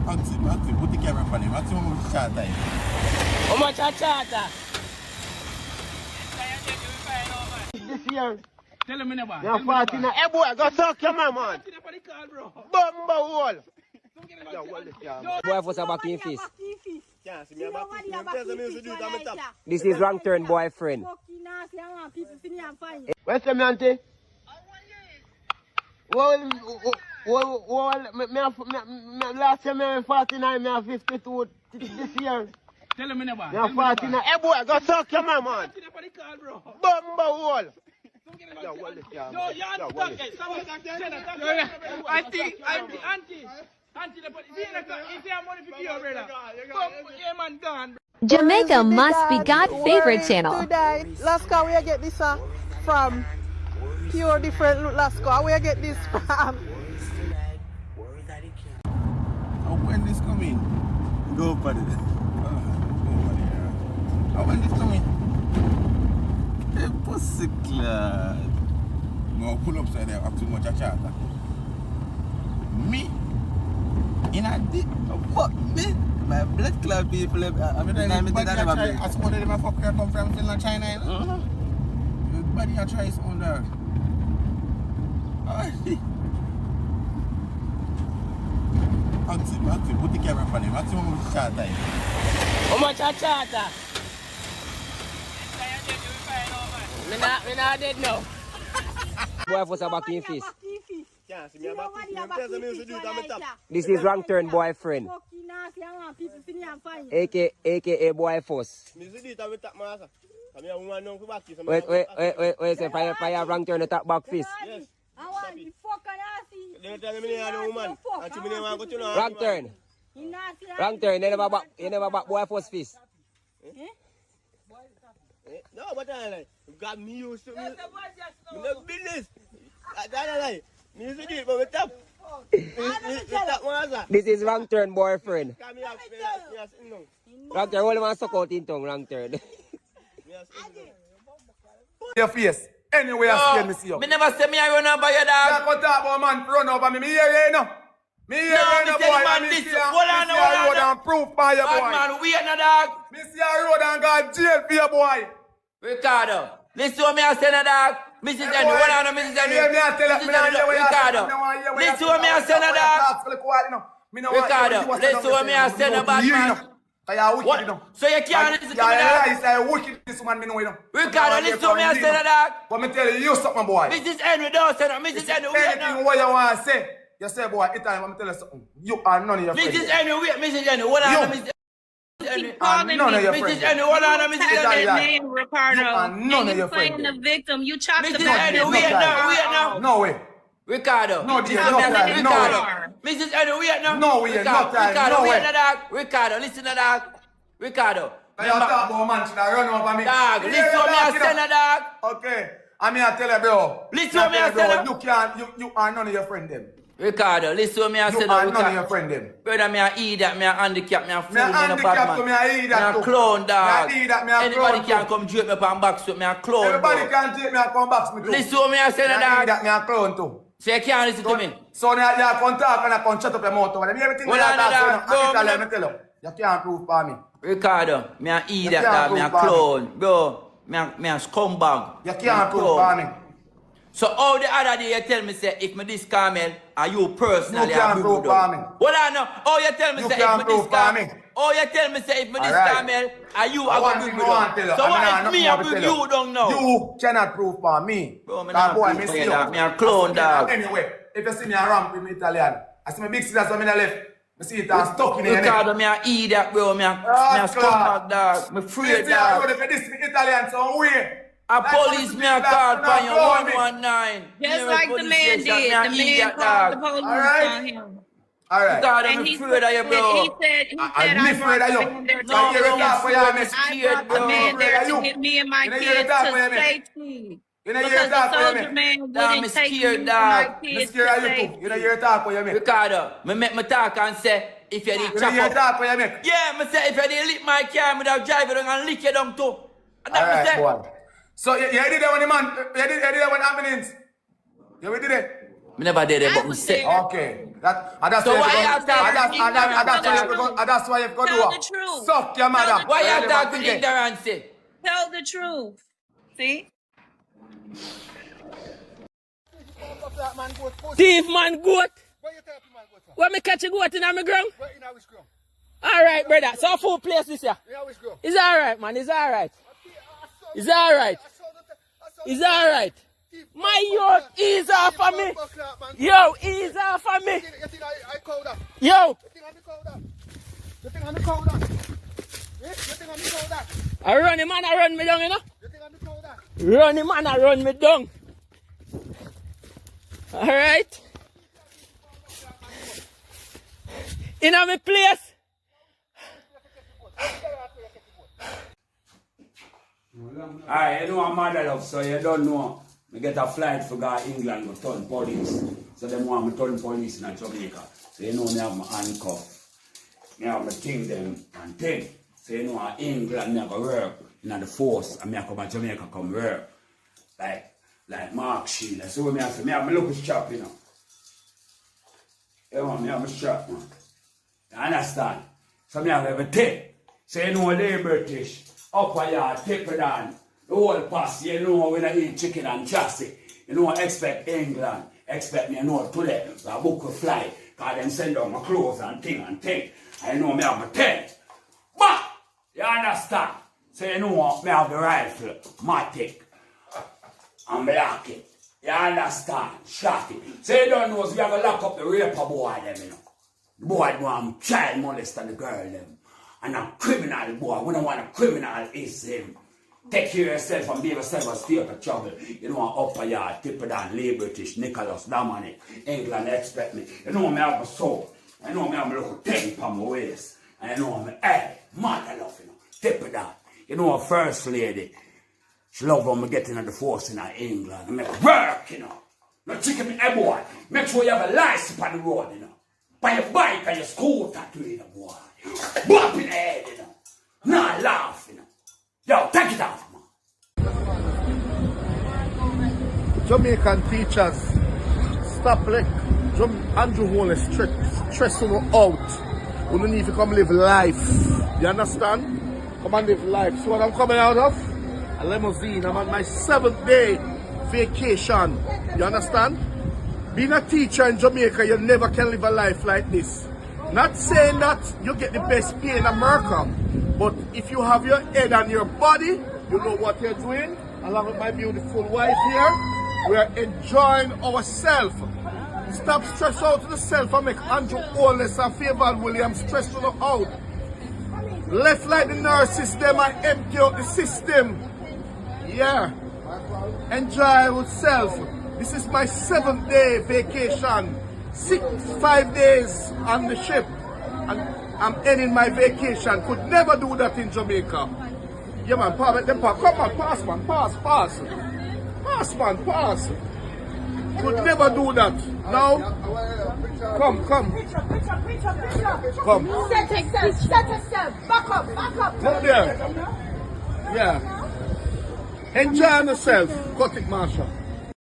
Maximum, put the camera on him. Maximum shot time. How much a charter? This year. Tell him never. You're 14. Hey boy, go suck your man. Bumbo hole. Boy was a back in fist. Can't see me back in. This is wrong turn boyfriend. Where's the auntie? Well, last year I 49, I 52 this year. Tell him never. You're 14. Hey boy, go suck your man. Bumbo hole. Jamaica must be God's favorite channel. Today, Lasco, where you get this from? Pure different Lasco. Where you get this from? When this coming? Go for it. When this coming? Hey, pussy clad. No, pull up side there, have too much a charter. Me? In a dick? Fuck me? My blood clot people, I mean, I suppose they my fucker come from Finland, China, you know? Everybody I try is under. Maximum, put the camera on him. Maximum shot time. How much a charter? Me not dead now. Boy was a back in fist. Can't see me back in. This is wrong turn boyfriend. AKA boy fuss. Wait, say fire wrong turn the top back fist. Wrong turn. Wrong turn, you never back boy fuss fist. No, but I like, you got me used to me. No business. I don't like. Music is for the top. This is wrong turn boyfriend. Wrong turn, all man suck out in tongue, wrong turn. Your face. Anyway, I scared me see you. Me never say me I run over your dog. I can't talk about man run over me. Me hear you, no. Me hear you, no, boy. Man, Me this. see you Hold on, road and proof by your boy. Bad man, we ain't no dog. Me see you road and got jail for your boy. Ricardo, listen to me I say no dog. Mrs. Henry, hold on, Mrs. Henry. Ricardo, listen to me I say no dog. Ricardo, listen to me I say no bad man. What? So you can't listen to me dog? Yeah, I wicked this man, me know, you know. Ricardo, listen to me I say no dog. But me tell you something, boy. Mrs. Henry, don't say no. Mrs. Henry, wait now. Anything what you want to say, you say, boy, it's time I'm tell you something. You are none of your friends. Mrs. Henry, wait, Mrs. Henry, hold on, Mrs. Henry. None of your friends. Mrs. Henry, hold on, Mrs. Henry. That name, Ricardo. You are none of your playing friends. the victim. You chopped the Mrs. Henry, wait now. No way. Ricardo. No, dear, no time, no way. Mrs. Henry, wait now. No way, no time, Ricardo, no wait way. now, dog. Ricardo, listen to dog. Ricardo. You talk about man should run over me. Dog, listen to me I say no, dog. Okay. I mean, I tell you, bro. Listen to me I say no. You can't, you are none of your friend them. Ricardo, listen to me I say You no. are none of your friend them. Brother, me a idiot, me a handicap, me a fool, Me a me a bad handicap man. to me a idiot Me a too. clown, dog. Me a idiot, me a Anybody clown can too. come drape me up and box with me a clown, Everybody bro. can take me and come back to me too. Listen to me I say no, Me a dog. idiot, me a clown too. So you can't listen to me. So now you can talk and I can shut up your mouth over them. Everything Well, you I know talk, that. so Go, I man. can tell you. You can't prove for me. Ricardo, me a idiot, can't dog. Me a prove for me. clown, bro. Me a scumbag. You Me a can't prove clown. for me. So all the other day you tell me say if me this Carmel, are you personally You can't a prove boo for me. Well I know. Oh you tell me You say can't if me this prove for Carmel. me. Oh you tell me say if me this Alright. Carmel, are you I a want boo thing I want to tell you. So I mean, what I if know me what a to boo tell you don't know? You cannot prove for me. Bro, me That not boy, prove me for see you, you. dog. Me a clown, dog. Anyway, if you see me around with me Italian, I see my big scissors on me left. I see it and stuck in the Ricardo, me a idiot, bro. Me a scumbag, dog. Me free, dog. dog. If this Italian some way. A police me a call for you 119. Just like the man did. The man called the police on him. Alright. Ricardo, And me he afraid of you, bro. he said I'm I afraid of you. brought the man there to No, get bro, me. talk for you, I'm miss. I scared, brought the bro. man there You. to get me and my You know kids you talk for to you, miss. safety. You know Because you're the talk for soldier you, man I'm wouldn't take me scared, and dog. my Me kids to scared of you too. safety. You know you're talk for you, mate. Ricardo, me make me talk and say, if you did You know chop you're up. talk for you, mate. Yeah, me say, if you did lick my car, me would have drive it and lick you down too. And that me Alright, say. boy. So you did that when the man, you did that when ambulance. You did it? Me never did it, but me was say. there. Okay. So why you talking ignorance? That's why you've got to Tell do the truth. suck your mother. Why you talking ignorance? Tell the truth. See? Thief man goat. Where me catch a goat in my ground? Alright, brother. So full place this year. It's alright, man. It's alright. It's alright. It's alright. My youth, ease off of me. Yo, ease off of me. Yo. I run him, man. I run me down, you know? Run him, man. I run me down. Alright. In my place. Alright, you know I'm mother love, so you don't know. I get a flight for go to England to turn police. So they want me to turn police in Jamaica. So you know me have my handcuff. Me have my thing them and thing. So you know in England me have to work in the force and me have come to Jamaica come work. Like Mark Sheila. So me have my local shop, you know. You know, me have my shop, man. You understand? So me have everything. So you know they British. Upper yard, tip it down. The whole pass, you know, when I eat chicken and chassis. You know, expect England. Expect me, you know, today. I book a flight. Because them send out my clothes and thing. I know me have my tent. But, you understand? So you know, me have the rifle, matic, and black it. You understand? Shot it. So you don't know, so you have to lock up the raper boy, them, you know. The boy want child molester the girl, them. And a criminal boy, we don't want a criminal is him. Take care of yourself and be yourself and stay out of trouble. You know, upper yard, Tipper Dan, Lee British, Nicholas, Dominic, England expect me. You know, me have a soul. I know me have a little thing on my waist. And you know, me, hey, mother love, you know, Tipper Dan. You know, a first lady, she love when me getting at the force in England. And make work, you know. No chicken me, hey boy, make sure you have a license on the road, you know. By your bike and your scooter to it, boy. Bump in the head, you know. Nah, laugh, you know. Yo, take it off, man. Jamaican teachers, stop like Andrew Holness stress you out. We don't need to come live life. You understand? Come and live life. So what I'm coming out of? A limousine. I'm on my 7th day vacation. You understand? Being a teacher in Jamaica, you never can live a life like this. Not saying that you get the best pay in America, but if you have your head and your body, you know what you're doing. Along with my beautiful wife here, we are enjoying ourselves. Stop stress out to the self and make Andrew Holness and Favour Williams stress you out. Left like the nurses, them and empty out the system. Yeah. Enjoy yourself. This is my 7th day vacation. 5 days on the ship. And I'm ending my vacation. Could never do that in Jamaica. Yeah man, come on, pass man, pass. Pass man, pass. Could never do that. Now, come. Come. Set yourself. Back up. Come there. Yeah. Enjoy yourself. Cut it, Marsha.